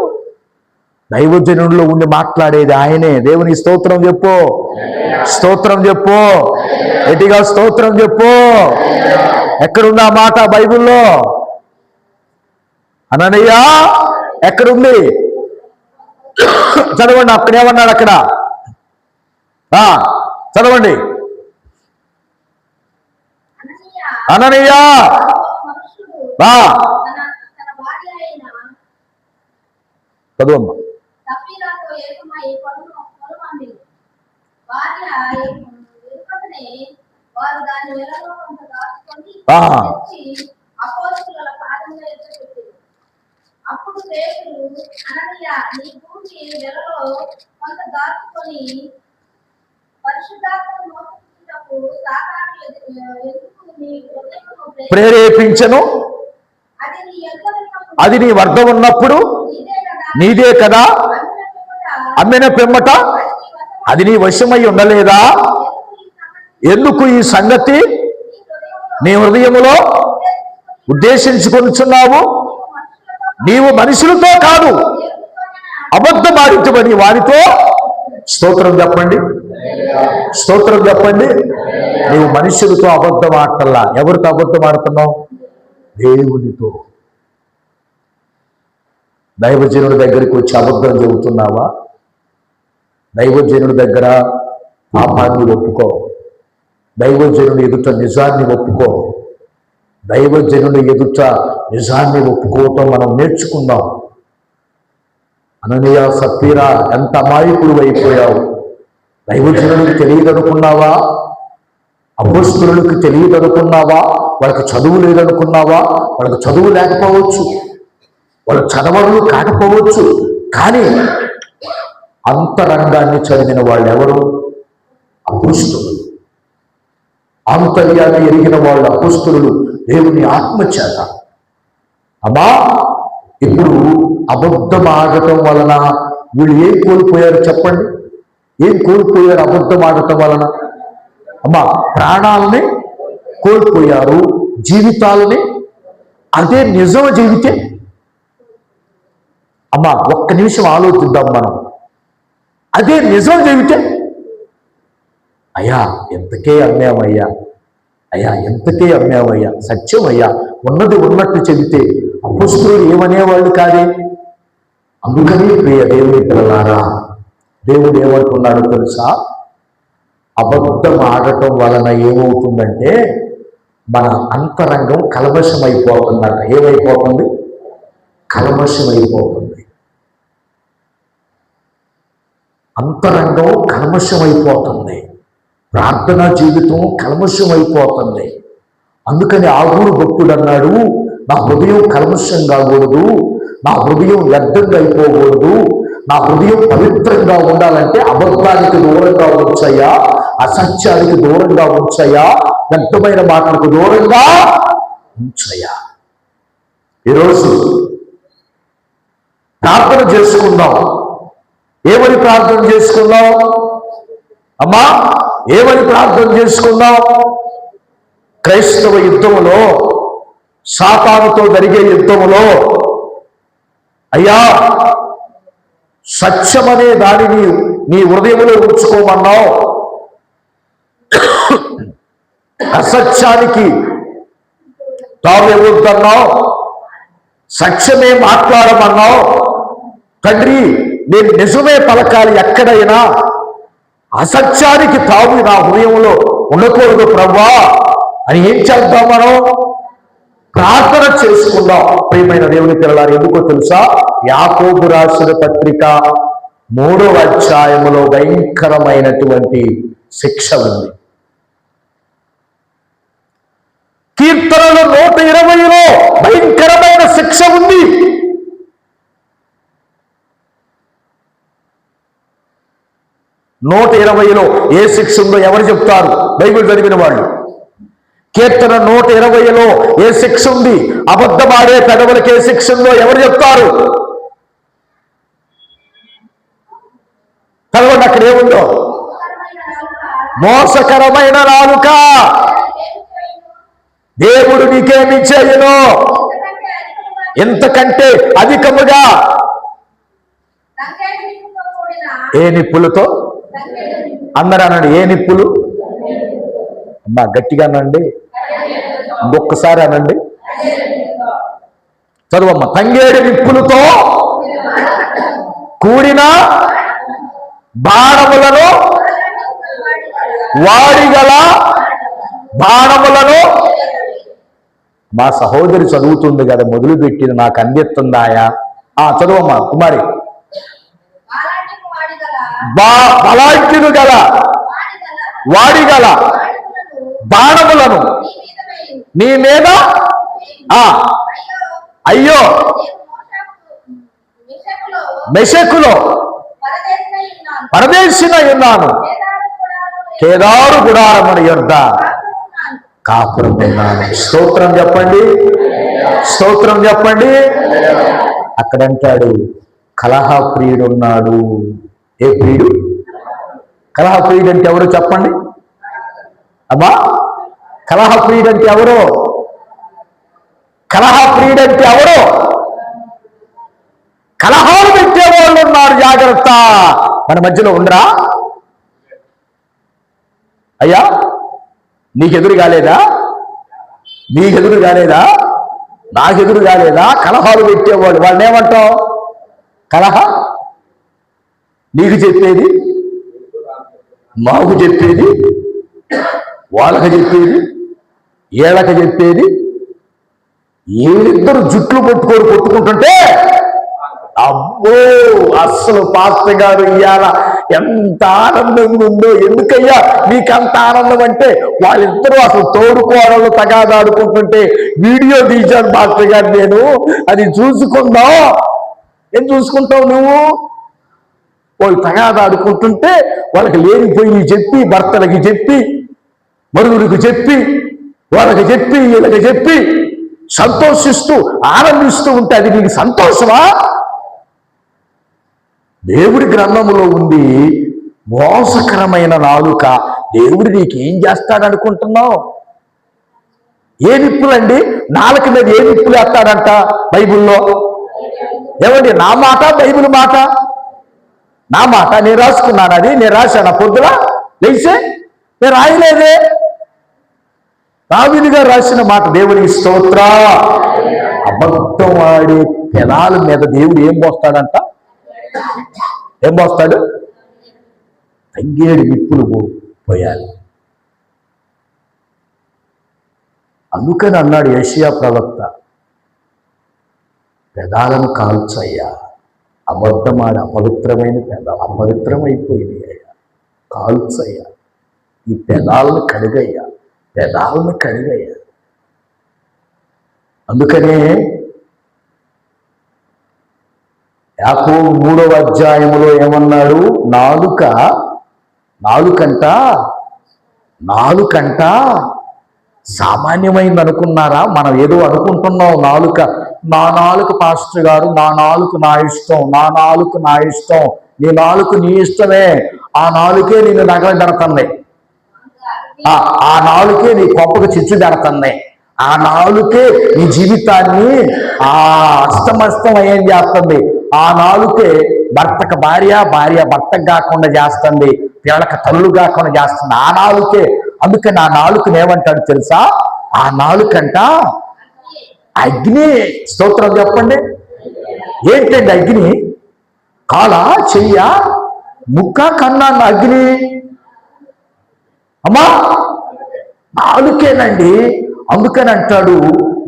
దైవజనుల్లో ఉండి మాట్లాడేది ఆయనే. దేవుని స్తోత్రం చెప్పు, స్తోత్రం చెప్పు, గట్టిగా స్తోత్రం చెప్పు. ఎక్కడుంది ఆ మాట బైబిల్లో? అననయ్య ఎక్కడుంది? చదవండి, అక్కడేమన్నాడు అక్కడ? చదవండి. అననయ్య చదువమ్మా. అప్పుడు పేతురు, అననీయ, నీ భూమి వెలలో కొంత దాచుకొని పరిశుద్ధాత్మను మోసపుచ్చుటకు సాతాను ఎందుకు నీ హృదయమును ప్రేరేపించను? అది నీ వద్ద ఉన్నప్పుడు నీదే కదా. అమ్మిన పిమ్మట అది నీ వశమై ఉండలేదా? ఎందుకు ఈ సంగతి నీ హృదయములో ఉద్దేశించుకొనుచున్నావు? నీవు మనుషులతో కాదు, అబద్ధమాడితమని వారితో. స్తోత్రం చెప్పండి, స్తోత్రం చెప్పండి. నీవు మనుషులతో అబద్ధం ఆడటల్లా. ఎవరితో అబద్ధం ఆడుతున్నావు? దేవునితో. దైవజనుడి దగ్గరికి వచ్చి అబద్ధం చెబుతున్నావా? దైవజనుడి దగ్గర పాపాన్ని ఒప్పుకో. దైవజనుడి ఎదుట నిజాన్ని ఒప్పుకో. దైవజనుడి ఎదుట నిజాన్ని ఒప్పుకోవటం మనం నేర్చుకుందాం. అననీయ, సప్పీరా, ఎంత అమాయకుడు అయిపోయావు. దైవజనుడికి తెలియదనుకున్నావా? అపోస్తలులకు తెలియదనుకున్నావా? వాళ్ళకి చదువు లేదనుకున్నావా? వాళ్ళకి చదువు లేకపోవచ్చు, వాళ్ళు చదవరు కాకపోవచ్చు, కానీ అంతరంగాన్ని చదివిన వాళ్ళు ఎవరు? అపోస్తలులు. ఆంతర్యాన్ని ఎరిగిన వాళ్ళు అపోస్తలులు. దేవుని ఆత్మచేత. అమ్మా, ఇప్పుడు అబద్ధం ఆడటం వలన వీళ్ళు ఏం కోల్పోయారు చెప్పండి? ఏం కోల్పోయారు అబద్ధం ఆడటం వలన? అమ్మా, ప్రాణాలని కోల్పోయారు, జీవితాలని. అదే నిజం జీవితే. అమ్మా, ఒక్క నిమిషం ఆలోచిద్దాం మనం. అదే నిజం జీవితే. అయ్యా ఎంతకే అమ్మామయ్యా, అయ్యా ఎంతకే అమ్మామయ్యా, సత్యం అయ్యా, ఉన్నది ఉన్నట్టు చెబితే అపొస్తలులు ఏమనేవాళ్ళు కాదే. అందుకని ప్రియ దేవుని పిల్లలారా, దేవుడు ఏమంటున్నాడో తెలుసా? అబద్ధం ఆడటం వలన ఏమవుతుందంటే మన అంతరంగం కల్మషమైపోతుందట. ఏమైపోతుంది? కల్మషమైపోతుంది. అంతరంగం కల్మషమైపోతుంది. ప్రార్థనా జీవితం కల్మషమైపోతుంది. అందుకని ఆగూరు భక్తుడు అన్నాడు, నా హృదయం కల్మషం కాకూడదు, నా హృదయం వ్యర్థంగా అయిపోకూడదు, నా హృదయం పవిత్రంగా ఉండాలంటే అబద్ధానికి దూరంగా ఉంచయ్యా, అసత్యానికి దూరంగా ఉంచయ్యా, వ్యర్థమైన మాటలకు దూరంగా ఉంచయ్యా. ఈరోజు ప్రార్థన చేసుకుందాం. ఏమని ప్రార్థన చేసుకుందాం అమ్మా? ఏమని ప్రార్థన చేసుకుందాం? క్రైస్తవ యుద్ధములో, సాతానుతో జరిగే యుద్ధములో, అయ్యా సత్యమనే దానిని నీ హృదయంలో ఉంచుకోమన్నావు, అసత్యానికి తావివ్వద్దన్నావు, సత్యమే మాట్లాడమన్నావు. తండ్రి, నేను నిజమే పలకాలి ఎక్కడైనా, అసత్యానికి తావు నా హృదయంలో ఉండకూడదు ప్రభువా అని ఏం చేద్దాం? మనం ప్రార్థన చేసుకుందాం. ప్రియమైన దేవుని పిల్లలారు, ఎందుకో తెలుసా? యాకోబు రాసిన పత్రిక 3వ అధ్యాయములో భయంకరమైనటువంటి శిక్ష ఉంది. కీర్తనలు 120లో భయంకరమైన శిక్ష ఉంది. నూట 120లో ఏ శిక్ష ఉందో ఎవరు చెప్తారు? బైబిల్ చదివిన వాళ్ళు. కీర్తన 120లో ఏ శిక్ష ఉంది? అబద్ధమాడే పెదవులకు ఏ శిక్ష ఉందో ఎవరు చెప్తారు? చదవండి, అక్కడ ఏముందో? మోసకరమైన నాలుక దేవుడు నీకేమి చేయను, ఎంతకంటే అధికముగా. ఏ నిప్పులతో? అందరూ అనండి, ఏ నిప్పులు? అమ్మా గట్టిగా అనండి, ఇంకొకసారి అనండి, చదువమ్మ. తంగేడు నిప్పులతో కూడిన బాణములను, వాడిగల బాణములను. మా సహోదరి చదువుతుంది కదా, మొదలుపెట్టింది, నాకు అందిస్తుందాయా? చదువమ్మా కుమారి. బలాఢ్యులు గల వాడిగల బాణములను నీ మీద. అయ్యో, మెషకులో పరదేశినై ఉన్నాను, కేదారు గుడారముని యొద్ద కాపురం ఉన్నాను. స్తోత్రం చెప్పండి, స్తోత్రం చెప్పండి. అక్కడంటాడు కలహ ప్రియుడు ఉన్నాడు. ఏ ప్రియుడు? కలహ ప్రియుడు అంటే ఎవరు చెప్పండి అమ్మా? కలహ ప్రియుడు అంటే ఎవరు? కలహ ప్రియుడు అంటే ఎవరు? కలహాలు పెట్టేవాళ్ళు ఉన్నారు, జాగ్రత్త. మన మధ్యలో ఉండరా? అయ్యా నీకెదురు కాలేదా? నీకెదురు కాలేదా? నాకెదురు కాలేదా? కలహాలు పెట్టేవాళ్ళు, వాళ్ళని ఏమంటావు? కలహ. నీకు చెప్పేది, మాకు చెప్పేది, వాళ్ళకి చెప్పేది, ఏళ్ళకి చెప్పేది. వీళ్ళిద్దరు జుట్లు కొట్టుకుంటుంటే అబ్బో, అస్సలు పాస్టర్ గారు ఇవాళ ఎంత ఆనందంగా ఉందో. ఎందుకయ్యా నీకంత ఆనందం అంటే, వాళ్ళిద్దరూ అసలు తోడుకోవడంలో తగాదాడుకుంటుంటే వీడియో తీశాను పాస్టర్ గారు నేను. అది చూసుకుందాం. ఏం చూసుకుంటావు నువ్వు? వాళ్ళు తగాదాడుకుంటుంటే వాళ్ళకి లేనిపోయి చెప్పి, భర్తలకి చెప్పి, మరుగురికి చెప్పి, వాళ్ళకి చెప్పి, వీళ్ళకి చెప్పి సంతోషిస్తూ ఆనందిస్తూ ఉంటే అది నీకు సంతోషమా? దేవుడి గ్రంథములో ఉంది, మోసకరమైన నాలుక. దేవుడు నీకు ఏం చేస్తాడనుకుంటున్నావు? ఏ నిప్పులండి? నాలుక మీద ఏ నిప్పులు వేస్తాడంట బైబిల్లో? ఏమండి, నా మాట బైబిల్ మాట? నా మాట నేను రాసుకున్నాను, అది నేను రాశాను పొద్దున లేచే, నేను రాయలేదే. దావీదు గారు రాసిన మాట. దేవునికి స్తోత్ర. అబద్ధం ఆడే పెదాల మీద దేవుడు ఏం పోస్తాడంట? ఏం పోస్తాడు? తంగేడు నిప్పులు పోయాలి. అందుకని అన్నాడు యెషయా ప్రవక్త, పెదాలను కాల్చయ్యా. అబద్ధమాడ అపవిత్రమైన అపవిత్రమైపోయింది అయ్యా, కాల్చయ్యా. ఈ పెదాలను కడిగయ్యా, పెదాలను కడిగయ్యా. అందుకనే యాకోబు 3వ అధ్యాయములో ఏమన్నాడు? నాలుకంట సామాన్యమైంది అనుకున్నారా? మనం ఏదో అనుకుంటున్నాం. నా నాలుక పాస్టర్ గారు, నా నాలుక నా ఇష్టం, నా నాలుక నా ఇష్టం. నీ నాలుక నీ ఇష్టమే. ఆ నాలుకే నేను నగలు పెడుతున్నాయి, ఆ నాలుకే నీ కొంపకు చిచ్చు పెడుతున్నాయి, ఆ నాలుకే నీ జీవితాన్ని అస్తమస్తం ఏం చేస్తుంది. ఆ నాలుకే భర్తకు భార్య, భార్య భర్తకు కాకుండా చేస్తుంది, పిల్లలకు తల్లు కాకుండా చేస్తుంది ఆ నాలుకే. అందుకని ఆ నాలుకను ఏమంటాడు తెలుసా? ఆ నాలుకంట అగ్ని. స్తోత్రం చెప్పండి. ఏంటండి అగ్ని? కాలా, చెయ్య, ముక్క, కన్నా అగ్ని? అమ్మా, నాలుకేనండి. అందుకని అంటాడు,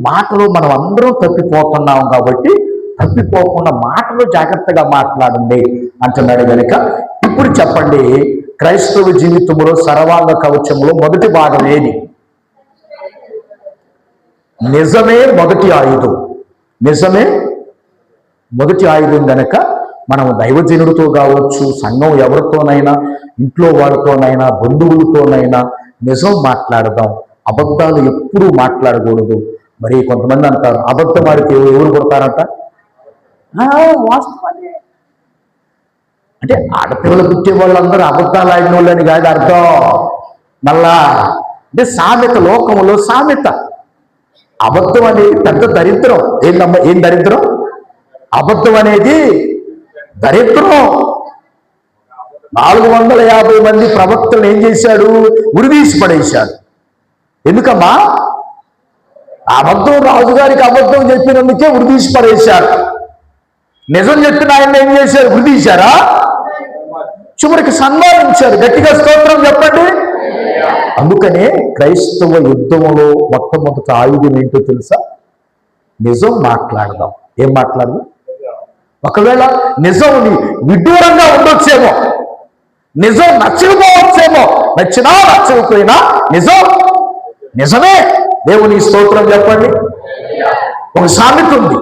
మాటలు మనం అందరం తప్పిపోతున్నాం కాబట్టి తప్పిపోకుండా మాటలు జాగ్రత్తగా మాట్లాడండి అంటున్నాడు. కనుక ఇప్పుడు చెప్పండి, క్రైస్తవ జీవితంలో సర్వాంగ కవచంలో మొదటి భాగం ఏది? నిజమే మొదటి ఆయుధం. నిజమే మొదటి ఆయుధం. గనక మనం దైవజనుడితో కావచ్చు, సంఘం ఎవరితోనైనా, ఇంట్లో వాళ్ళతోనైనా, బంధువులతోనైనా నిజం మాట్లాడదాం. అబద్ధాలు ఎప్పుడూ మాట్లాడకూడదు. మరి కొంతమంది అంటారు, అబద్ధం ఆడితే ఎవరు కొడతారంట? వాస్తవాన్ని అంటే ఆడపిల్లలు పుట్టే వాళ్ళందరూ అబద్ధాలు ఆడిన వాళ్ళని కాదు అర్థం. మళ్ళా అంటే సామెత, లోకంలో సామెత. అబద్ధం అనేది పెద్ద దరిద్రం. ఏంటమ్మా, ఏం దరిద్రం? అబద్ధం అనేది దరిద్రం. 450 మంది ప్రవక్తలను ఏం చేశాడు? ఉరిదీసి పడేశాడు. ఎందుకమ్మా? అబద్ధం, రాజుగారికి అబద్ధం చెప్పినందుకే ఉరిదీసి పడేశారు. నిజం చెప్పిన ఆయన ఏం చేశారు? ఉరిదీశారా? చివరికి సన్మానించారు. గట్టిగా స్తోత్రం చెప్పండి. అందుకనే క్రైస్తవ యుద్ధంలో మొట్టమొదటి ఆయుధం ఏంటో తెలుసా? నిజం మాట్లాడదాం. ఏం మాట్లాడదాం? ఒకవేళ నిజం విడ్డూరంగా ఉండొచ్చేమో, నిజం నచ్చకపోవచ్చేమో, నచ్చినా నచ్చకపోయినా నిజం నిజమే. దేవుని స్తోత్రం చెప్పండి. ఒక సామెత ఉంది,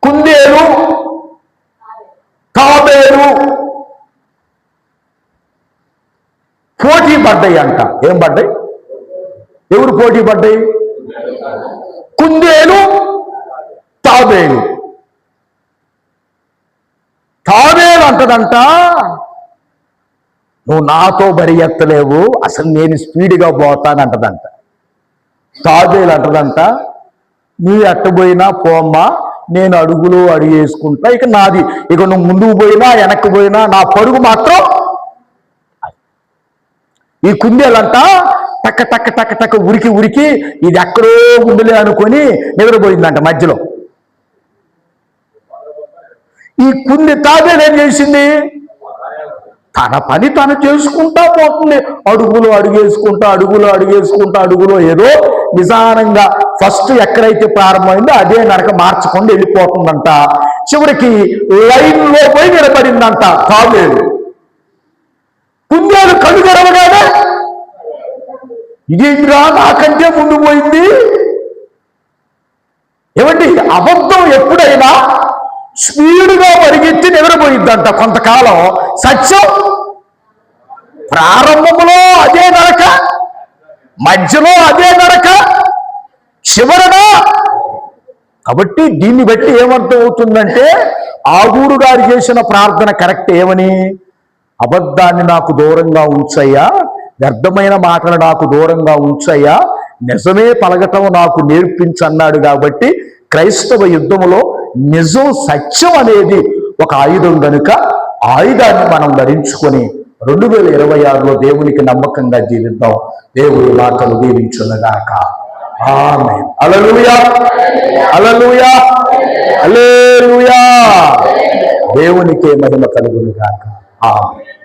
కుందేలు తాబేలు పోటీ పడ్డాయి అంట. ఏం పడ్డాయి? ఎవరు పోటీ పడ్డాయి? కుందేలు తాబేలు. తాబేలు అంటదంట, నువ్వు నాతో బరి ఎత్తలేవు, అసలు నేను స్పీడ్గా పోతానంటదంట. తాబేలు అంటదంట, నీ అట్టపోయినా పోమ్మా, నేను అడుగులు అడిగేసుకుంటా, ఇక నాది, ఇక నువ్వు ముందుకు పోయినా వెనక్కి పోయినా నా పరుగు మాత్రం. ఈ కుందేలంట టక్క టక్క టక్క టక్క ఉరికి ఉరికి ఇది ఎక్కడో ఉందిలే అనుకొని నిద్రపోయిందంట మధ్యలో. ఈ తాబేలు ఏం చేసింది? తన పని తను చేసుకుంటా పోతుంది. అడుగులు అడుగులో ఏదో నిదానంగా ఫస్ట్ ఎక్కడైతే ప్రారంభమైందో అదే నరక మార్చకుండా వెళ్ళిపోతుందంట. చివరికి లైన్లో పోయి నిలబడిందంట తాబేలు. కుందేలు కళ్ళు తెరవగానే ఇదేంటిరా నాకంటే ముందు పోయింది. ఏమండి, అబద్ధం ఎప్పుడైనా స్పీడ్గా పరిగెత్తి నిద్రపోయిద్దంట కొంతకాలం. సత్యం ప్రారంభంలో అదే నరక, మధ్యలో అదే నరక, చివరన కాబట్టి దీన్ని బట్టి ఏమర్థం అవుతుందంటే ఆగూరు గారు చేసిన ప్రార్థన కరెక్ట్. ఏమని? అబద్ధాన్ని నాకు దూరంగా ఉంచయ్యా, వ్యర్థమైన మాటలు నాకు దూరంగా ఉంచయ్యా, నిజమే పలకటం నాకు నేర్పించన్నాడు. కాబట్టి క్రైస్తవ యుద్ధములో నిజం, సత్యం అనేది ఒక ఆయుధం కనుక ఆయుధాన్ని మనం ధరించుకొని 2026లో దేవునికి నమ్మకంగా జీవిద్దాం. దేవుని మాటలు దీవించునుగాక. ఆమేన్. హల్లెలూయా, హల్లెలూయా, హల్లెలూయా. దేవునికే మహిమ కలుగునుగాక. ఆమేన్.